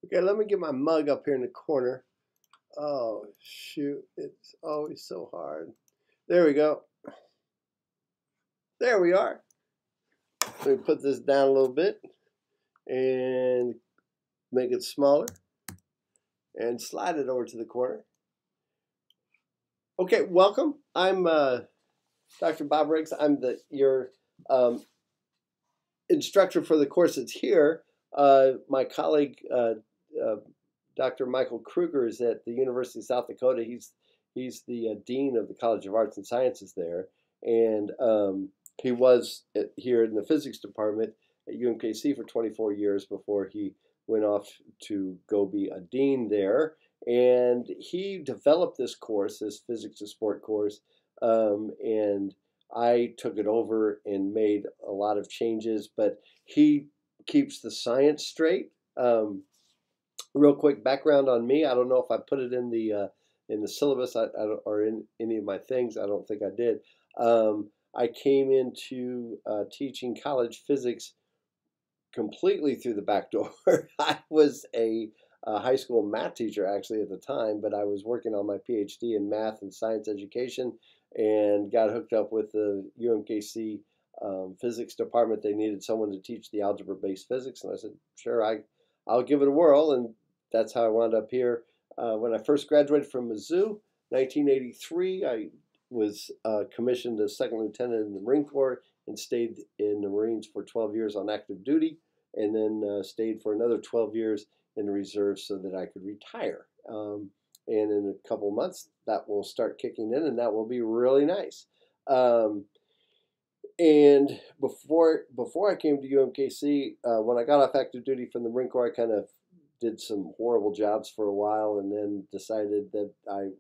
Okay, let me get my mug up here in the corner. Oh, shoot. It's always so hard. There we go. There we are. Let me put this down a little bit and make it smaller and slide it over to the corner. Okay, welcome. I'm Dr. Bob Riggs. I'm your instructor for the course that's here. My colleague, Dr. Michael Kruger, is at the University of South Dakota. He's the dean of the College of Arts and Sciences there, and he was here in the physics department at UMKC for 24 years before he went off to go be a dean there. And he developed this course, this physics to sport course, and I took it over and made a lot of changes, but he keeps the science straight. Real quick background on me. I don't know if I put it in the syllabus or in any of my things. I don't think I did. I came into teaching college physics completely through the back door. I was a high school math teacher actually at the time, but I was working on my PhD in math and science education and got hooked up with the UMKC physics department. They needed someone to teach the algebra-based physics, and I said, sure, I'll give it a whirl, and that's how I wound up here. When I first graduated from Mizzou, 1983, I was commissioned as second lieutenant in the Marine Corps and stayed in the Marines for 12 years on active duty, and then stayed for another 12 years in the reserve so that I could retire. And in a couple of months, that will start kicking in, and that will be really nice. And before I came to UMKC, when I got off active duty from the Marine Corps, I kind of did some horrible jobs for a while, and then decided that I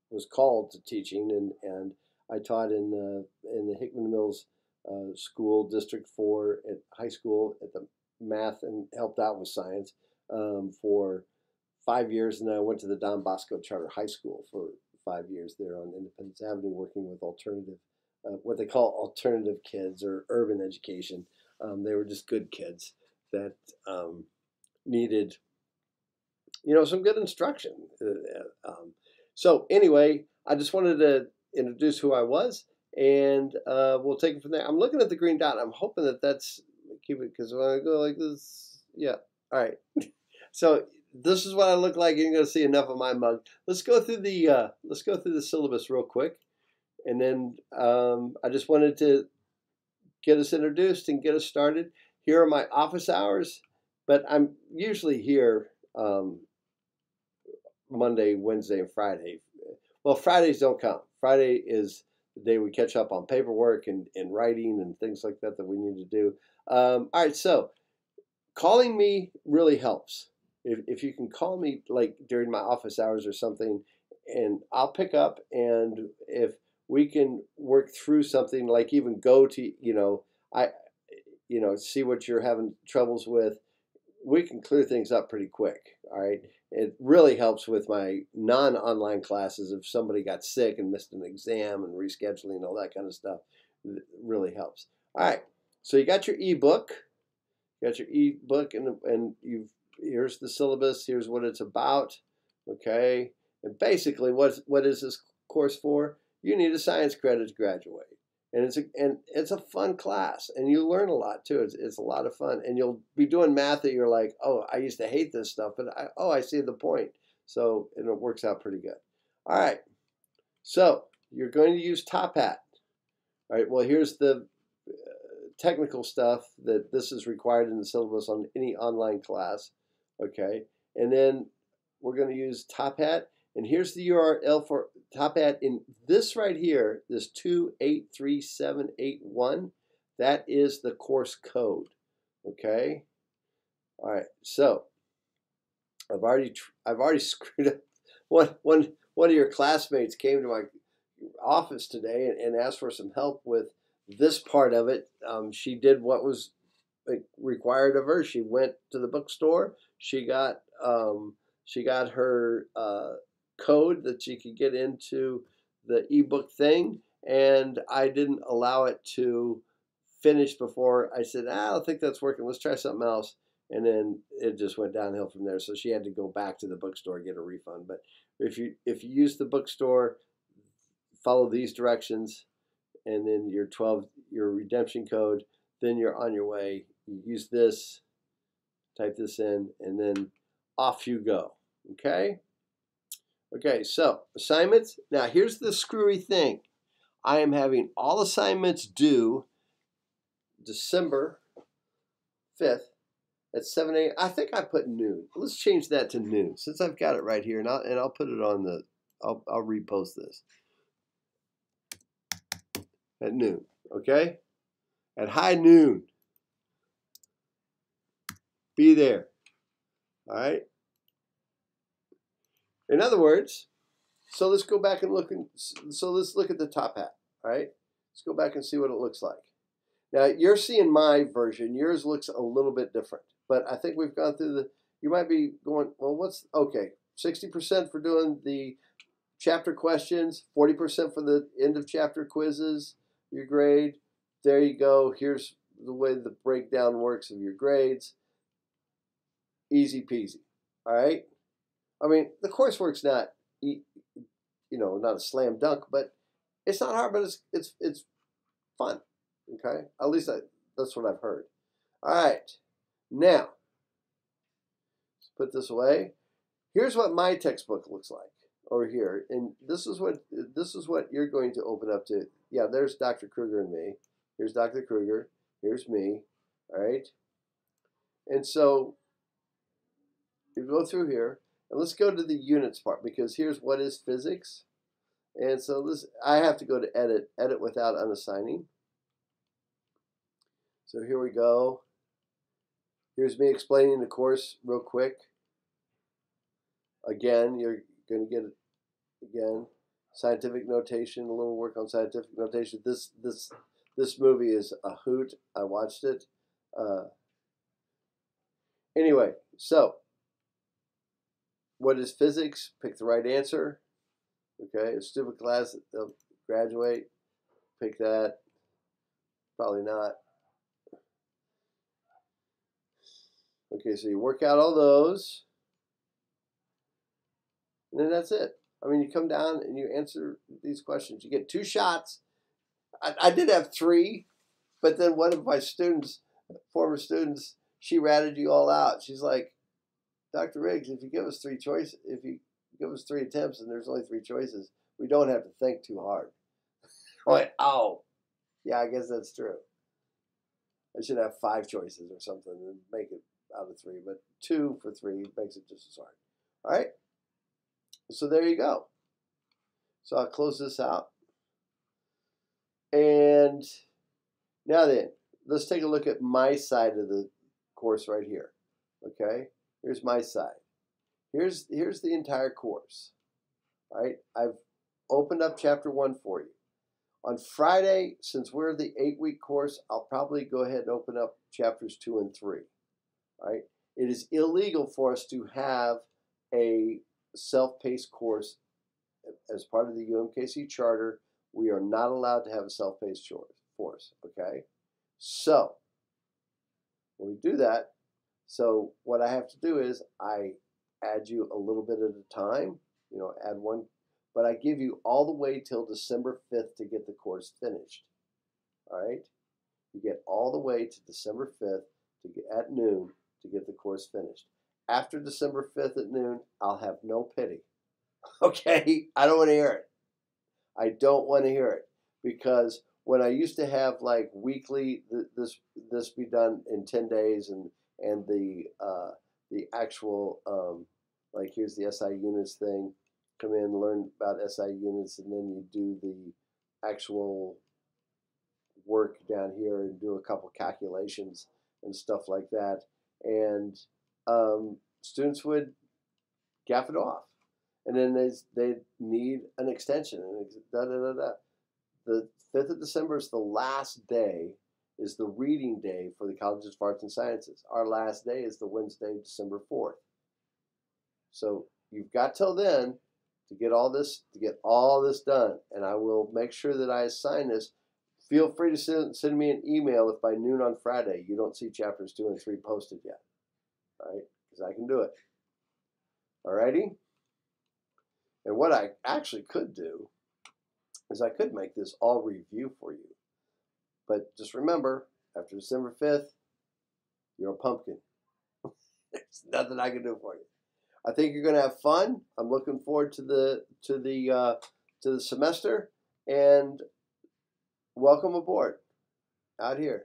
was called to teaching, and I taught in the Hickman Mills School, District 4 at high school at the math, and helped out with science for 5 years, and then I went to the Don Bosco Charter High School for 5 years there on Independence Avenue, working with alternative, what they call alternative kids or urban education. They were just good kids that needed, some good instruction. So anyway, I just wanted to introduce who I was, and we'll take it from there. I'm looking at the green dot. I'm hoping that's keep it, because when I go like this, yeah. All right. So this is what I look like. You're going to see enough of my mug. Let's go through the syllabus real quick, and then I just wanted to get us introduced and get us started. Here are my office hours, but I'm usually here Monday, Wednesday, and Friday. Well, Fridays don't count. Friday is the day we catch up on paperwork and writing and things like that we need to do. All right, so calling me really helps. If you can call me like during my office hours or something, and I'll pick up, and if we can work through something, like even go to, see what you're having troubles with, we can clear things up pretty quick. All right. It really helps with my non-online classes. If somebody got sick and missed an exam and rescheduling and all that kind of stuff, it really helps. All right. So you got your ebook. And here's the syllabus. Here's what it's about. Okay. And basically, what is this course for? You need a science credit to graduate. And it's a fun class, and you learn a lot too. It's a lot of fun, and you'll be doing math that you're like, oh, I used to hate this stuff, but I see the point. So it works out pretty good. All right, so you're going to use Top Hat. All right, well, here's the technical stuff that this is required in the syllabus on any online class. Okay, and then we're going to use Top Hat. And here's the URL for Top Hat. In this right here, this 283781, that is the course code. Okay. All right. So I've already screwed up. One of your classmates came to my office today and asked for some help with this part of it. She did what was required of her. She went to the bookstore. She got her code that she could get into the ebook thing, and I didn't allow it to finish before I said, I don't think that's working. Let's try something else. and then it just went downhill from there. So she had to go back to the bookstore and get a refund. But if you use the bookstore, follow these directions, and then your redemption code, then you're on your way. You use this, type this in, and then off you go. Okay? Okay, so assignments. Now here's the screwy thing. I am having all assignments due December 5th at 7 a.m. I think I put noon. Let's change that to noon since I've got it right here, and I'll put it on the. I'll repost this at noon. Okay, at high noon. Be there. All right. In other words, so let's go back and look. So let's look at the top hat. All right. Let's go back and see what it looks like. Now you're seeing my version. Yours looks a little bit different, but I think we've gone through the. You might be going, well, what's okay? 60% for doing the chapter questions, 40% for the end of chapter quizzes. Your grade. There you go. Here's the way the breakdown works of your grades. Easy peasy. All right. I mean, the coursework's not, not a slam dunk, but it's not hard, but it's fun. Okay. At least that's what I've heard. All right. Now, let's put this away. Here's what my textbook looks like over here, and this is what you're going to open up to. Yeah, there's Dr. Kruger and me. Here's Dr. Kruger. Here's me. All right. And so you go through here, and let's go to the units part, because here's what is physics. And so I have to go to edit without unassigning. So here we go. Here's me explaining the course real quick. Again, you're going to get it again. Scientific notation, a little work on scientific notation. This movie is a hoot. I watched it. Anyway, so what is physics? Pick the right answer. Okay, a stupid class, they'll graduate. Pick that. Probably not. Okay, so you work out all those. And then that's it. I mean, you come down and you answer these questions. You get 2 shots. I did have 3, but then one of my students, former students, she ratted you all out. She's like, Dr. Riggs, if you give us 3 choices, if you give us 3 attempts and there's only 3 choices, we don't have to think too hard. I went, oh, yeah, I guess that's true. I should have 5 choices or something and make it out of 3, but 2 for 3 makes it just as hard. All right. So there you go. So I'll close this out. And now then, let's take a look at my side of the course right here. Okay, here's my side. Here's the entire course. All right, I've opened up chapter 1 for you. On Friday, since we're the 8-week course, I'll probably go ahead and open up chapters 2 and 3. All right, it is illegal for us to have a self-paced course as part of the UMKC charter. We are not allowed to have a self-paced course. Okay, so when we do that, so what I have to do is I add you a little bit at a time. Add one, but I give you all the way till December 5th to get the course finished. All right, you get all the way to December 5th to get at noon to get the course finished. After December 5th at noon, I'll have no pity. Okay, I don't want to hear it. I don't want to hear it, because when I used to have like weekly, this be done in 10 days, and the actual like here's the SI units thing, come in, learn about SI units, and then you do the actual work down here and do a couple calculations and stuff like that, and students would gaff it off. And then they need an extension, and The 5th of December is the last day, is the reading day for the Colleges of Arts and Sciences. Our last day is the Wednesday, December 4th. So you've got till then to get all this done, and I will make sure that I assign this. Feel free to send me an email if by noon on Friday you don't see chapters 2 and 3 posted yet. all right? Because I can do it. Alrighty? And what I actually could do is I could make this all review for you. But just remember, after December 5th, you're a pumpkin. There's nothing I can do for you. I think you're going to have fun. I'm looking forward to the semester, and welcome aboard out here.